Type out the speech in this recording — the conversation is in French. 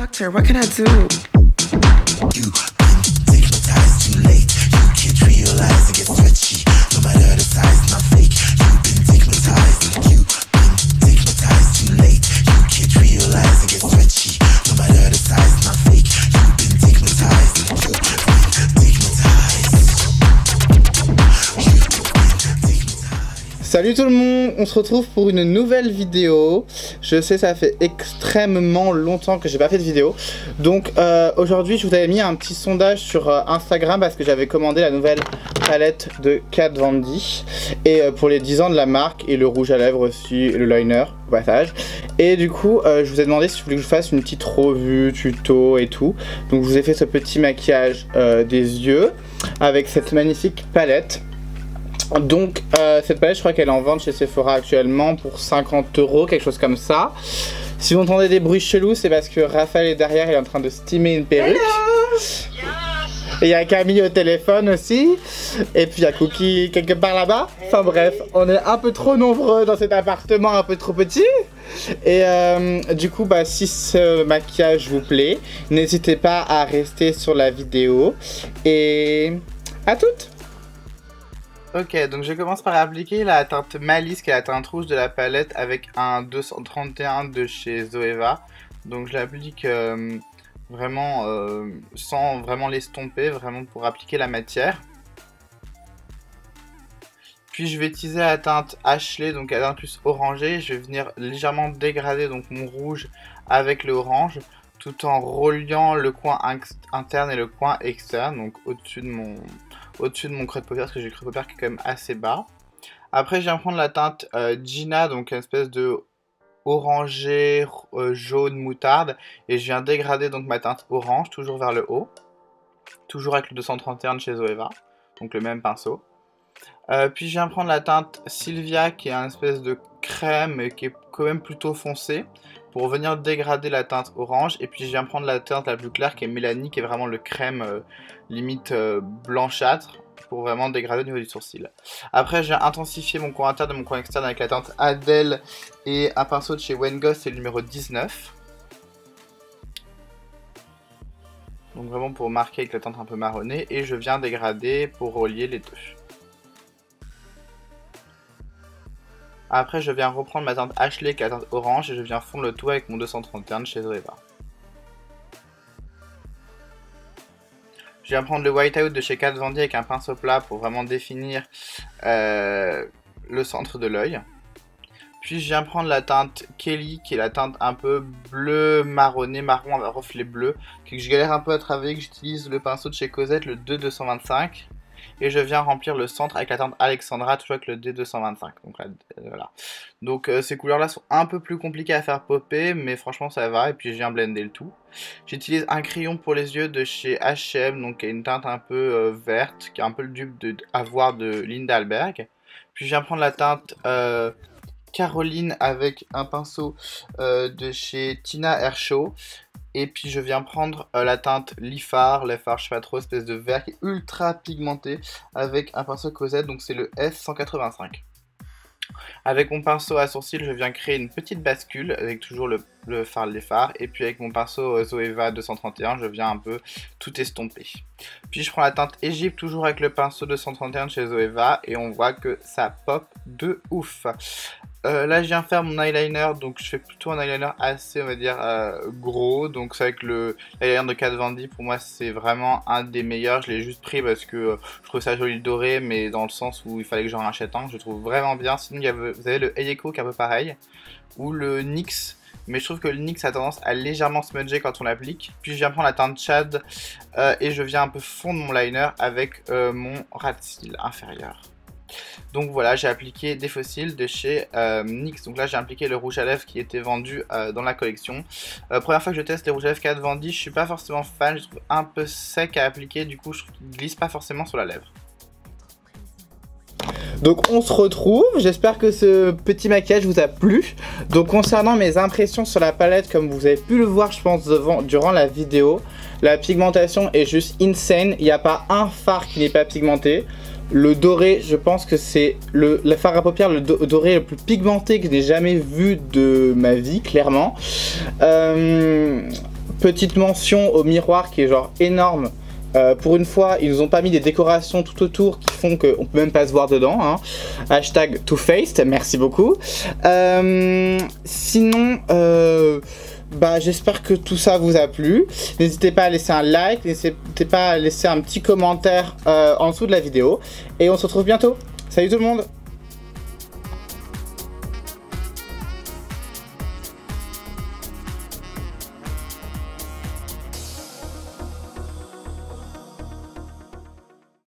talk to her. What can I do? You stigmatized too late. You can't realize and get stretchy. No matter the size, not fake. You've been stigmatized. You've been stigmatized too late. You can't realize and get stretchy. No matter the size, not fake. You've been stigmatized. You've been stigmatized. Salut tout le monde, on se retrouve pour une nouvelle vidéo. Je sais, ça fait extrêmement longtemps que j'ai pas fait de vidéo. Donc aujourd'hui je vous avais mis un petit sondage sur Instagram parce que j'avais commandé la nouvelle palette de Kat Von D. Et pour les 10 ans de la marque et le rouge à lèvres aussi et le liner au passage. Et du coup je vous ai demandé si vous voulez que je fasse une petite revue, tuto et tout. Donc je vous ai fait ce petit maquillage des yeux avec cette magnifique palette. Donc cette palette je crois qu'elle est en vente chez Sephora actuellement pour 50 €, quelque chose comme ça. Si vous entendez des bruits chelous, c'est parce que Raphaël est derrière, il est en train de steamer une perruque. Et il y a Camille au téléphone aussi. Et puis il y a Cookie quelque part là-bas. Enfin bref, on est un peu trop nombreux dans cet appartement un peu trop petit. Et du coup bah, si ce maquillage vous plaît, n'hésitez pas à rester sur la vidéo. Et à toutes. Ok, donc je commence par appliquer la teinte Malice, qui est la teinte rouge de la palette, avec un 231 de chez Zoeva. Donc je l'applique vraiment sans vraiment l'estomper, vraiment pour appliquer la matière. Puis je vais utiliser la teinte Ashley, donc la teinte plus orangée. Je vais venir légèrement dégrader donc mon rouge avec le orange, tout en reliant le coin interne et le coin externe, donc au-dessus de mon creux de paupière, parce que j'ai le creux de paupière qui est quand même assez bas. Après je viens prendre la teinte Gina, donc une espèce de orangé jaune moutarde, et je viens dégrader donc ma teinte orange toujours vers le haut, toujours avec le 231 de chez Zoeva, donc le même pinceau. Puis je viens prendre la teinte Sylvia, qui est une espèce de crème et qui est quand même plutôt foncée, pour venir dégrader la teinte orange. Et puis je viens prendre la teinte la plus claire, qui est Mélanie, qui est vraiment le crème limite blanchâtre, pour vraiment dégrader au niveau du sourcil. Après je viens intensifier mon coin interne et mon coin externe avec la teinte Adèle et un pinceau de chez Wengos, c'est le numéro 19. Donc vraiment pour marquer avec la teinte un peu marronnée, et je viens dégrader pour relier les deux. Après je viens reprendre ma teinte Ashley, qui est la teinte orange, et je viens fondre le tout avec mon 231 de chez Zoeva. Je viens prendre le White Out de chez Kat Von D avec un pinceau plat pour vraiment définir le centre de l'œil. Puis je viens prendre la teinte Kelly, qui est la teinte un peu bleu marronné, marron à reflet bleu, que je galère un peu à travailler, que j'utilise le pinceau de chez Cosette, le D225. Et je viens remplir le centre avec la teinte Alexandra, toujours avec le D225. Donc là, voilà. Donc ces couleurs là sont un peu plus compliquées à faire popper, mais franchement ça va. Et puis je viens blender le tout. J'utilise un crayon pour les yeux de chez H&M, donc qui a une teinte un peu verte, qui est un peu le dupe de Avoir de Linda Alberg. Puis je viens prendre la teinte Caroline avec un pinceau de chez Tina Hershaw. Et puis je viens prendre la teinte Lifar, je sais pas trop, espèce de vert qui est ultra pigmenté, avec un pinceau Cosette, donc c'est le S185. Avec mon pinceau à sourcil, je viens créer une petite bascule avec toujours le fard Lifar, et puis avec mon pinceau Zoeva 231, je viens un peu tout estomper. Puis je prends la teinte Égypte, toujours avec le pinceau 231 de chez Zoeva, et on voit que ça pop de ouf. Là je viens faire mon eyeliner, donc je fais plutôt un eyeliner assez, on va dire, gros. Donc c'est avec le eyeliner de Kat Von D, pour moi c'est vraiment un des meilleurs. Je l'ai juste pris parce que je trouve ça joli le doré, mais dans le sens où il fallait que j'en rachète un, je le trouve vraiment bien. Sinon vous avez le Eyeko qui est un peu pareil, ou le NYX, mais je trouve que le NYX a tendance à légèrement smudger quand on l'applique. Puis je viens prendre la teinte Chad et je viens un peu fondre mon liner avec mon ras de cils inférieur. Donc voilà, j'ai appliqué des fossiles de chez NYX. Donc là j'ai appliqué le rouge à lèvres qui était vendu dans la collection. Première fois que je teste les rouges à lèvres Kat Von D, je suis pas forcément fan, je trouve un peu sec à appliquer, du coup je trouve qu'il glisse pas forcément sur la lèvre. Donc on se retrouve, j'espère que ce petit maquillage vous a plu. Donc concernant mes impressions sur la palette, comme vous avez pu le voir je pense durant la vidéo, la pigmentation est juste insane, il n'y a pas un fard qui n'est pas pigmenté. Le doré, je pense que c'est le fard à paupières le doré le plus pigmenté que j'ai jamais vu de ma vie, clairement. Petite mention au miroir qui est genre énorme. Pour une fois, ils nous ont pas mis des décorations tout autour qui font qu'on peut même pas se voir dedans. Hein. Hashtag Too Faced, merci beaucoup. Sinon, bah, j'espère que tout ça vous a plu. N'hésitez pas à laisser un like, n'hésitez pas à laisser un petit commentaire en dessous de la vidéo. Et on se retrouve bientôt. Salut tout le monde!